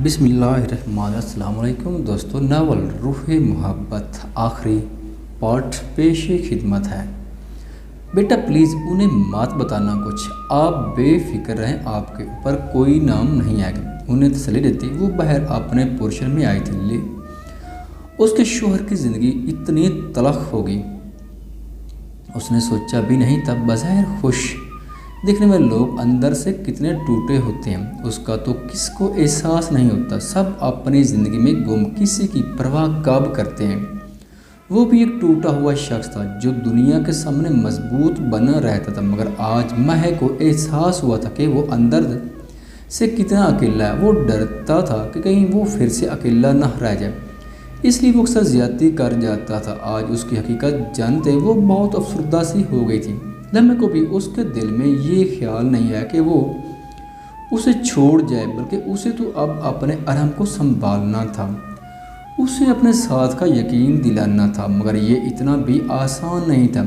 بسم اللہ الرحمن الرحیم۔ السلام علیکم دوستو، ناول روح محبت آخری پارٹ پیش خدمت ہے۔ بیٹا پلیز انہیں مات بتانا کچھ، آپ بے فکر رہیں، آپ کے اوپر کوئی نام نہیں آئے گا۔ انہیں تسلی دیتی وہ باہر اپنے پورشن میں آئی تھی۔ اس کے شوہر کی زندگی اتنی تلخ ہوگی اس نے سوچا بھی نہیں تھا۔ بظاہر خوش دیکھنے میں لوگ اندر سے کتنے ٹوٹے ہوتے ہیں اس کا تو کس کو احساس نہیں ہوتا۔ سب اپنی زندگی میں گم، کسی کی پرواہ کب کرتے ہیں۔ وہ بھی ایک ٹوٹا ہوا شخص تھا جو دنیا کے سامنے مضبوط بنا رہتا تھا، مگر آج مہک کو احساس ہوا تھا کہ وہ اندر سے کتنا اکیلا ہے۔ وہ ڈرتا تھا کہ کہیں وہ پھر سے اکیلا نہ رہ جائے، اس لیے وہ اکثر زیادتی کر جاتا تھا۔ آج اس کی حقیقت جانتے وہ بہت افسردہ سی ہو گئی تھی۔ لمحے کو بھی اس کے دل میں یہ خیال نہیں آیا کہ وہ اسے چھوڑ جائے، بلکہ اسے تو اب اپنے ارحم کو سنبھالنا تھا، اسے اپنے ساتھ کا یقین دلانا تھا، مگر یہ اتنا بھی آسان نہیں تھا۔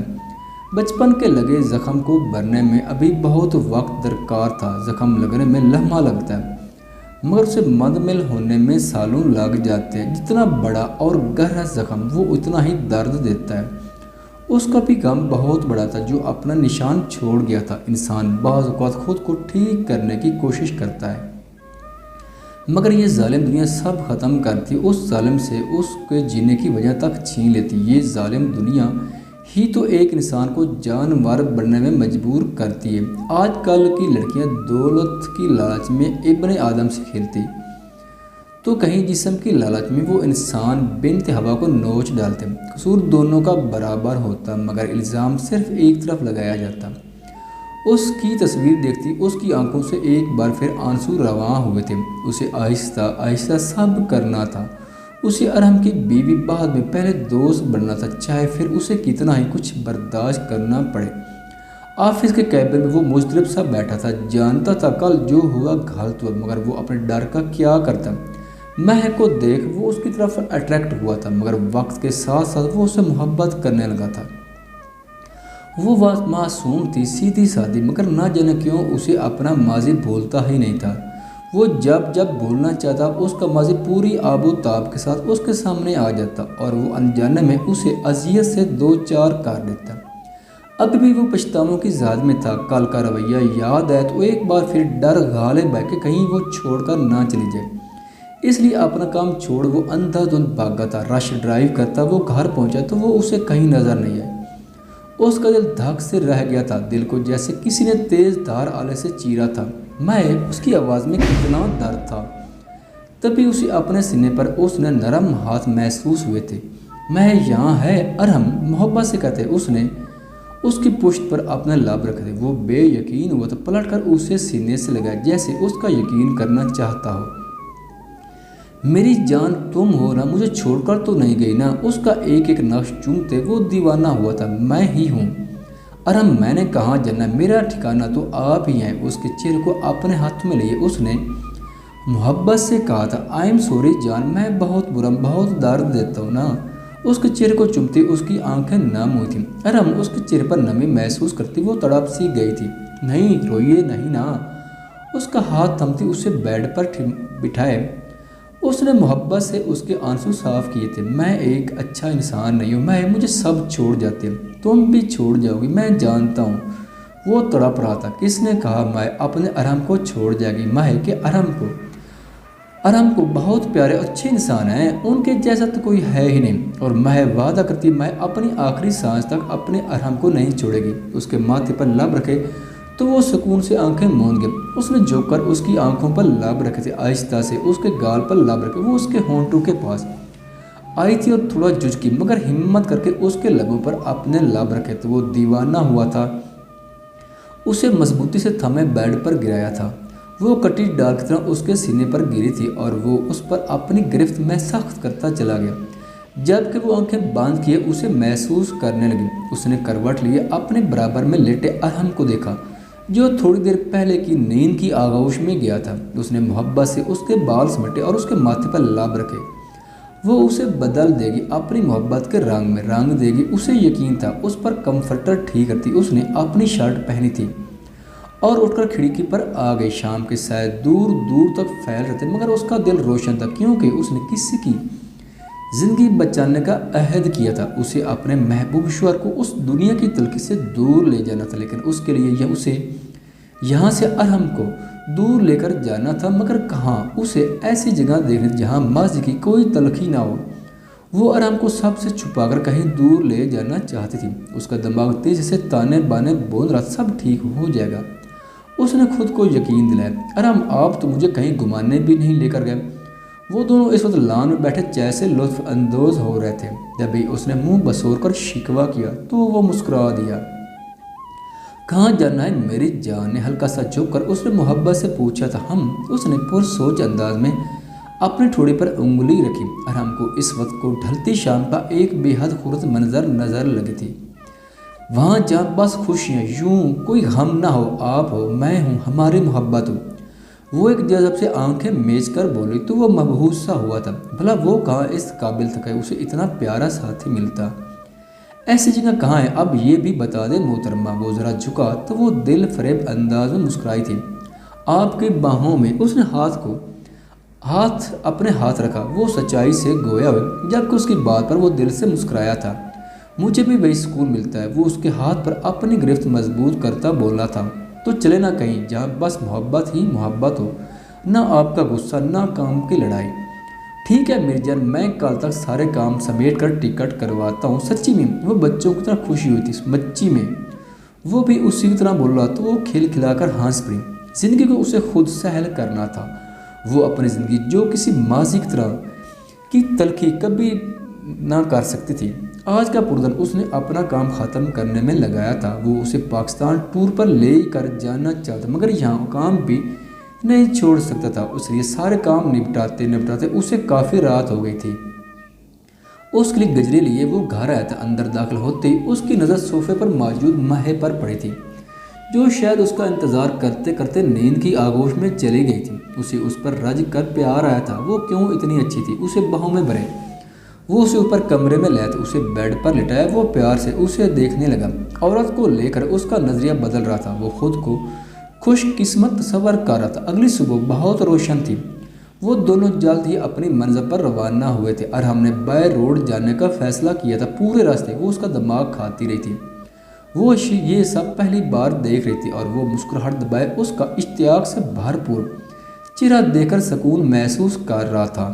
بچپن کے لگے زخم کو بھرنے میں ابھی بہت وقت درکار تھا۔ زخم لگنے میں لمحہ لگتا ہے مگر اسے مندمل ہونے میں سالوں لگ جاتے ہیں۔ جتنا بڑا اور گہرا زخم وہ اتنا ہی درد دیتا ہے۔ اس کا بھی غم بہت بڑا تھا جو اپنا نشان چھوڑ گیا تھا۔ انسان بعض اوقات خود کو ٹھیک کرنے کی کوشش کرتا ہے، مگر یہ ظالم دنیا سب ختم کرتی، اس ظالم سے اس کے جینے کی وجہ تک چھین لیتی۔ یہ ظالم دنیا ہی تو ایک انسان کو جانور بننے میں مجبور کرتی ہے۔ آج کل کی لڑکیاں دولت کی لالچ میں ابن آدم سے کھیلتی تو کہیں جسم کی لالچ میں وہ انسان بنت حوا کو نوچ ڈالتے۔ قصور دونوں کا برابر ہوتا مگر الزام صرف ایک طرف لگایا جاتا۔ اس کی تصویر دیکھتی اس کی آنکھوں سے ایک بار پھر آنسو رواں ہوئے تھے۔ اسے آہستہ آہستہ سب کرنا تھا، اسے ارحم کی بیوی بعد میں پہلے دوست بننا تھا، چاہے پھر اسے کتنا ہی کچھ برداشت کرنا پڑے۔ آفس کے کیبن میں وہ مضطرب سا بیٹھا تھا، جانتا تھا کل جو ہوا غلط ہوا، مگر وہ اپنے ڈر کا کیا کرتا۔ مہک کو دیکھ وہ اس کی طرف اٹریکٹ ہوا تھا، مگر وقت کے ساتھ ساتھ وہ اسے محبت کرنے لگا تھا۔ وہ معصوم تھی، سیدھی سادھی، مگر نہ جانے کیوں اسے اپنا ماضی بھولتا ہی نہیں تھا۔ وہ جب بھولنا چاہتا اس کا ماضی پوری آب و تاب کے ساتھ اس کے سامنے آ جاتا اور وہ انجانے میں اسے اذیت سے دو چار کر دیتا۔ اب بھی وہ پچھتاووں کی زاد میں تھا۔ کل کا رویہ یاد آئے تو ایک بار پھر ڈر غالب ہے کہ کہیں وہ چھوڑ کر نہ چلی جائے، اس لیے اپنا کام چھوڑ وہ اندھا دھند بھاگا تھا۔ رش ڈرائیو کرتا وہ گھر پہنچا تو وہ اسے کہیں نظر نہیں آئی۔ اس کا دل دھک سے رہ گیا تھا، دل کو جیسے کسی نے تیز دھار آلے سے چیرا تھا۔ میں اس کی آواز میں کتنا درد تھا۔ تبھی اسے اپنے سینے پر اس نے نرم ہاتھ محسوس ہوئے تھے۔ میں یہاں ہے ارحم، محبت سے کہتے اس نے اس کی پشت پر اپنے لب رکھے تھے۔ وہ بے یقین ہوا تو پلٹ کر اسے سینے سے لگا جیسے اس کا یقین کرنا چاہتا ہو۔ میری جان تم ہو نا، مجھے چھوڑ کر تو نہیں گئی نا؟ اس کا ایک ایک نقش چومتے وہ دیوانہ ہوا تھا۔ میں ہی ہوں ارحم، میں نے کہاں جانا، میرا ٹھکانہ تو آپ ہی ہیں۔ اس کے چہرے کو اپنے ہاتھ میں لیے اس نے محبت سے کہا تھا، آئی ایم سوری جان، میں بہت برا، بہت درد دیتا ہوں نا۔ اس کے چہرے کو چومتی اس کی آنکھیں نم ہوئی تھیں۔ ارحم اس کے چہرے پر نمی محسوس کرتی وہ تڑپ سی گئی تھی۔ نہیں روئیے نہیں نا۔ اس کا ہاتھ تھمتی اسے بیڈ پر بٹھائے اس نے محبت سے اس کے آنسو صاف کیے تھے۔ میں ایک اچھا انسان نہیں ہوں، میں مجھے سب چھوڑ جاتے ہیں، تم بھی چھوڑ جاؤ گی، میں جانتا ہوں۔ وہ تڑپ رہا تھا۔ کس نے کہا میں اپنے ارحم کو چھوڑ جائے گی؟ ماہ کے ارحم کو بہت پیارے اچھے انسان ہیں، ان کے جیسا تو کوئی ہے ہی نہیں، اور ماہ وعدہ کرتی میں اپنی آخری سانس تک اپنے ارحم کو نہیں چھوڑے گی۔ اس کے ماتھے پر لب رکھے تو وہ سکون سے آنکھیں موند گئے۔ اس نے جھک کر اس کی آنکھوں پر لب رکھے تھے، آہستہ سے اس کے گال پر لب رکھے۔ وہ اس کے ہونٹوں کے پاس آئی تھی اور تھوڑا جھجکی، مگر ہمت کر کے اس کے لبوں پر اپنے لب رکھے تو وہ دیوانہ ہوا تھا۔ اسے مضبوطی سے تھمے بیڈ پر گرایا تھا۔ وہ کٹی ڈال کی طرح اس کے سینے پر گری تھی اور وہ اس پر اپنی گرفت میں سخت کرتا چلا گیا۔ جب کہ وہ آنکھیں باندھ کیے اسے محسوس کرنے لگی، اس نے کروٹ لیے اپنے برابر میں لیٹے ارحم کو دیکھا جو تھوڑی دیر پہلے کی نیند کی آغوش میں گیا تھا۔ اس نے محبت سے اس کے بال سمیٹے اور اس کے ماتھے پر لب رکھے۔ وہ اسے بدل دے گی، اپنی محبت کے رنگ میں رنگ دے گی، اسے یقین تھا۔ اس پر کمفرٹر ٹھیک کرتی اس نے اپنی شرٹ پہنی تھی اور اٹھ کر کھڑکی پر آ گئی۔ شام کے سائے دور دور تک پھیل رہے تھے، مگر اس کا دل روشن تھا، کیونکہ اس نے کسی کی زندگی بچانے کا عہد کیا تھا۔ اسے اپنے محبوب شوہر کو اس دنیا کی تلخی سے دور لے جانا تھا، لیکن اس کے لیے اسے یہاں سے ارحم کو دور لے کر جانا تھا، مگر کہاں؟ اسے ایسی جگہ دیکھنی تھی جہاں ماضی کی کوئی تلخی نہ ہو۔ وہ ارحم کو سب سے چھپا کر کہیں دور لے جانا چاہتی تھی۔ اس کا دماغ تیزی سے تانے بانے بول رہا، سب ٹھیک ہو جائے گا۔ اس نے خود کو یقین دلایا، ارحم آپ تو مجھے کہیں گھمانے بھی نہیں لے کر گئے۔ وہ دونوں اس وقت لان میں بیٹھے چائے سے لطف اندوز ہو رہے تھے۔ جب بھی اس نے منہ بسور کر شکوہ کیا تو وہ مسکرا دیا۔ کہاں جانا ہے میری جان؟ نے ہلکا سا جھک کر اس نے محبت سے پوچھا تھا۔ اس نے پرسوچ انداز میں اپنی ٹھوڑی پر انگلی رکھی۔ ارحم کو اس وقت کو ڈھلتی شام کا ایک بے حد خوبصورت منظر نظر لگی تھی۔ وہاں جہاں بس خوشیاں، یوں کوئی غم نہ ہو، آپ ہو، میں ہوں، ہماری محبت ہو۔ وہ ایک جذب سے آنکھیں میچ کر بولی تو وہ مبہوت سا ہوا تھا۔ بھلا وہ کہاں اس قابل تھا کہ اسے اتنا پیارا ساتھی ملتا؟ ایسی جگہ کہاں ہے؟ اب یہ بھی بتا دے محترمہ۔ وہ ذرا جھکا تو وہ دل فریب انداز میں مسکرائی تھی۔ آپ کی باہوں میں۔ اس نے اپنے ہاتھ رکھا، وہ سچائی سے گویا ہوئے، جبکہ اس کی بات پر وہ دل سے مسکرایا تھا۔ مجھے بھی وہی سکون ملتا ہے۔ وہ اس کے ہاتھ پر اپنی گرفت مضبوط کرتا بولا تھا۔ تو چلے نہ کہیں جہاں بس محبت ہی محبت ہو، نہ آپ کا غصہ، نہ کام کی لڑائی۔ ٹھیک ہے میری جان، میں کل تک سارے کام سمیٹ کر ٹکٹ کرواتا ہوں۔ سچی میں وہ بچوں کی طرح خوشی ہوئی تھی، سچی میں وہ بھی اسی کی طرح بول رہا تو وہ کھل کھلا کر ہنس پڑی۔ زندگی کو اسے خود سہل کرنا تھا۔ وہ اپنی زندگی جو کسی ماضی کی طرح کی تلخی کبھی نہ کر سکتی تھی، آج کا پردن اس نے اپنا کام ختم کرنے میں لگایا تھا۔ وہ اسے پاکستان ٹور پر لے کر جانا چاہتا، مگر یہاں کام بھی نہیں چھوڑ سکتا تھا۔ اس لیے سارے کام نپٹاتے اسے کافی رات ہو گئی تھی۔ اس کے لیے گجرے لیے وہ گھر آیا تھا۔ اندر داخل ہوتے ہی اس کی نظر صوفے پر موجود مہے پر پڑی تھی، جو شاید اس کا انتظار کرتے کرتے نیند کی آغوش میں چلی گئی تھی۔ اسے اس پر رج کر پیار آیا تھا۔ وہ کیوں اتنی اچھی تھی؟ اسے باہوں میں بھرے، وہ اسے اوپر کمرے میں لے اسے بیڈ پر لٹایا۔ وہ پیار سے اسے دیکھنے لگا۔ عورت کو لے کر اس کا نظریہ بدل رہا تھا۔ وہ خود کو خوش قسمت تصور کر رہا تھا۔ اگلی صبح بہت روشن تھی۔ وہ دونوں جلد ہی اپنی منزل پر روانہ ہوئے تھے۔ ارحم نے بائی روڈ جانے کا فیصلہ کیا تھا۔ پورے راستے وہ اس کا دماغ کھاتی رہی تھی۔ وہ یہ سب پہلی بار دیکھ رہی تھی اور وہ مسکراہٹ دبائے اس کا اشتیاق سے بھرپور چہرہ دیکھ کر سکون محسوس کر رہا تھا۔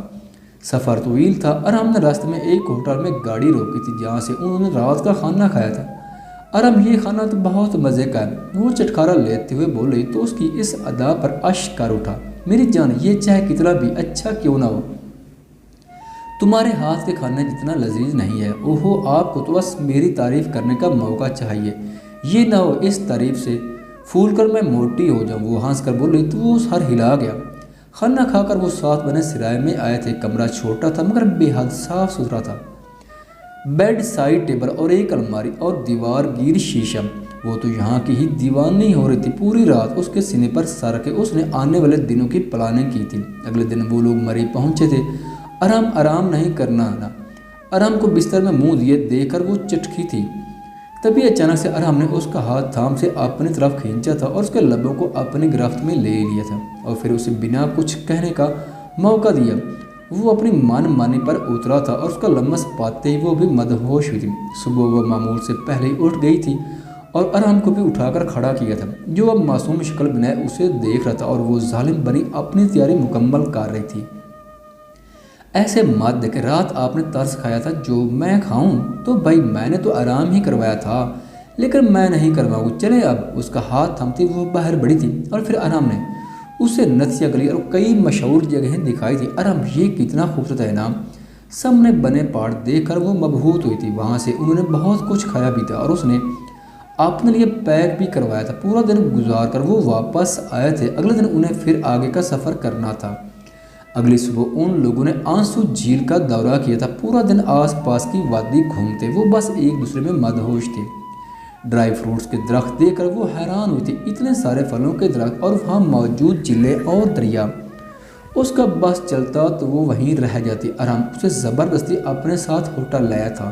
سفر طویل تھا۔ ارحم نے راستے میں ایک ہوٹل میں گاڑی روکی تھی جہاں سے انہوں نے رات کا کھانا کھایا تھا۔ ارحم یہ کھانا تو بہت مزے کا ہے، وہ چٹکارا لیتے ہوئے بولے تو اس کی اس ادا پر اشک کر اٹھا۔ میری جان، یہ چاہے کتنا بھی اچھا کیوں نہ ہو، تمہارے ہاتھ کے کھانے جتنا لذیذ نہیں ہے۔ اوہو، آپ کو تو بس میری تعریف کرنے کا موقع چاہیے، یہ نہ ہو اس تعریف سے پھول کر میں موٹی ہو جاؤں۔ وہ ہنس کر بولی تو وہ سر ہلا گیا۔ کھانا کھا کر وہ 7 بنے سرائے میں آئے تھے۔ کمرہ چھوٹا تھا مگر بے حد صاف ستھرا تھا۔ بیڈ سائڈ ٹیبل اور ایک الماری اور دیوار گیر شیشہ۔ وہ تو یہاں کی ہی دیوانی ہو رہی تھی۔ پوری رات اس کے سینے پر سر رکھے اس نے آنے والے دنوں کی پلاننگ کی تھی۔ اگلے دن وہ لوگ مری پہنچے تھے۔ ارحم آرام نہیں کرنا نا۔ ارحم کو بستر میں منہ دیے دیکھ کر وہ چٹکی تھی۔ تبھی اچانک سے ارحم نے اس کا ہاتھ تھام سے اپنی طرف کھینچا تھا اور اس کے لبوں کو اپنی گرفت میں لے لیا تھا اور پھر اسے بنا کچھ کہنے کا موقع دیا۔ وہ اپنی من مانی پر اترا تھا اور اس کا لمس پاتے ہی وہ بھی مدہوش ہوئی تھی۔ صبح وہ معمول سے پہلے ہی اٹھ گئی تھی اور ارحم کو بھی اٹھا کر کھڑا کیا تھا، جو اب معصوم شکل بنائے اسے دیکھ رہا تھا اور وہ ظالم بنی اپنی تیاری مکمل کر رہی تھی۔ ایسے مت دیکھے، رات آپ نے ترس کھایا تھا جو میں کھاؤں؟ تو بھائی میں نے تو آرام ہی کروایا تھا، لیکن میں نہیں کرواؤں، چلے اب۔ اس کا ہاتھ تھمتی وہ باہر بڑھی تھی اور پھر ارحم نے اسے نتیہ گلی اور کئی مشہور جگہیں دکھائی تھی۔ ارحم یہ کتنا خوبصورت ہے نا۔ سامنے بنے پہاڑ دیکھ کر وہ مبہوت ہوئی تھی۔ وہاں سے انہوں نے بہت کچھ کھایا بھی تھا اور اس نے اپنے لیے پیک بھی کروایا تھا۔ پورا دن گزار کر وہ واپس آئے تھے۔ اگلے دن انہیں پھر آگے کا سفر کرنا تھا۔ اگلی صبح ان لوگوں نے آنسو جھیل کا دورہ کیا تھا۔ پورا دن آس پاس کی وادی گھومتے وہ بس ایک دوسرے میں مدہوش تھے۔ ڈرائی فروٹس کے درخت دیکھ کر وہ حیران ہوئی تھی، اتنے سارے پھلوں کے درخت اور وہاں موجود جھیلیں اور دریا۔ اس کا بس چلتا تو وہ وہیں رہ جاتی۔ ارحم اسے زبردستی اپنے ساتھ ہوٹل لایا تھا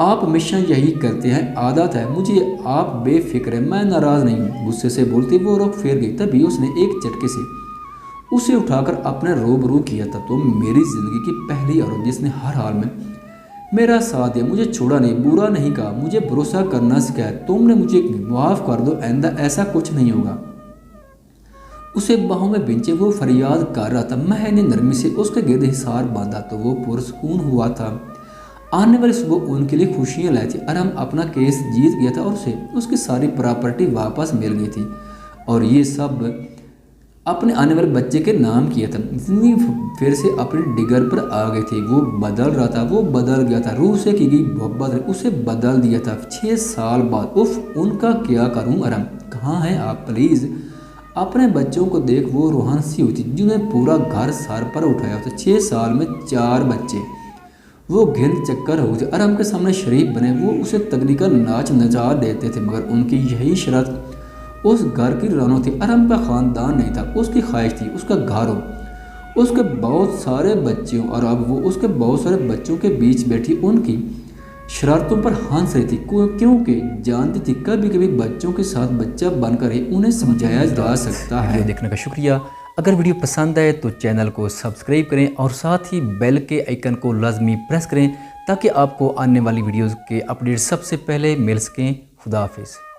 آپ ہمیشہ یہی کرتے ہیں، عادت ہے، مجھے آپ بے فکر ہیں، میں ناراض نہیں ہوں۔ غصے سے بولتی وہ رخ پھیر گئی۔ تبھی اس نے ایک جھٹکے سے اسے اٹھا کر اپنے روبرو کیا تھا۔ تم میری زندگی کی پہلی عورت جس نے ہر حال میں میرا ساتھ دیا، مجھے چھوڑا نہیں، برا نہیں کہا، مجھے بھروسہ کرنا سکھایا۔ تم نے مجھے معاف کر دو، آئندہ ایسا کچھ نہیں ہوگا۔ اسے باہوں میں بھینچے وہ فریاد کر رہا تھا۔ مہر نے نرمی سے اس کے گرد حصار باندھا تو وہ پرسکون ہوا تھا۔ آنے والی صبح ان کے لیے خوشیاں لائی تھی۔ ارم اپنا کیس جیت گیا تھا اور اسے اس کی ساری پراپرٹی واپس مل گئی تھی، اور یہ سب اپنے آنے والے بچے کے نام کیا تھا۔ زندگی پھر سے اپنے ڈگر پر آ گئی تھی۔ وہ بدل رہا تھا، وہ بدل گیا تھا۔ روح سے کی گئی محبت نے اسے بدل دیا تھا۔ 6 سال بعد اف ان کا کیا کروں ارم، کہاں ہیں آپ پلیز؟ اپنے بچوں کو دیکھ وہ روحان سی ہوتی جنہیں پورا گھر سر پر اٹھایا ہوتا۔ 6 سال میں 4 بچے، وہ گھن چکر ہوتے۔ ارم کے سامنے شریف بنے، وہ اسے تکنیکل ناچ نچا دیتے تھے، مگر ان کی یہی شرط اس گھر کی رونق تھی۔ ارم کا خاندان نہیں تھا، اس کی خواہش تھی اس کا گھر ہو، اس کے بہت سارے بچے ہوں، اور اب وہ اس کے بہت سارے بچوں کے بیچ بیٹھی ان کی شرارتوں پر ہنس رہی تھی، کیونکہ جانتی تھی کبھی کبھی بچوں کے ساتھ بچہ بن کر ہی انہیں سمجھایا جا سکتا ہے۔ ویڈیو دیکھنے کا شکریہ۔ اگر ویڈیو پسند آئے تو چینل کو سبسکرائب کریں اور ساتھ ہی بیل کے آئیکن کو لازمی پریس کریں تاکہ آپ کو آنے والی ویڈیوز کے اپڈیٹ سب سے پہلے مل سکیں۔ خدا حافظ۔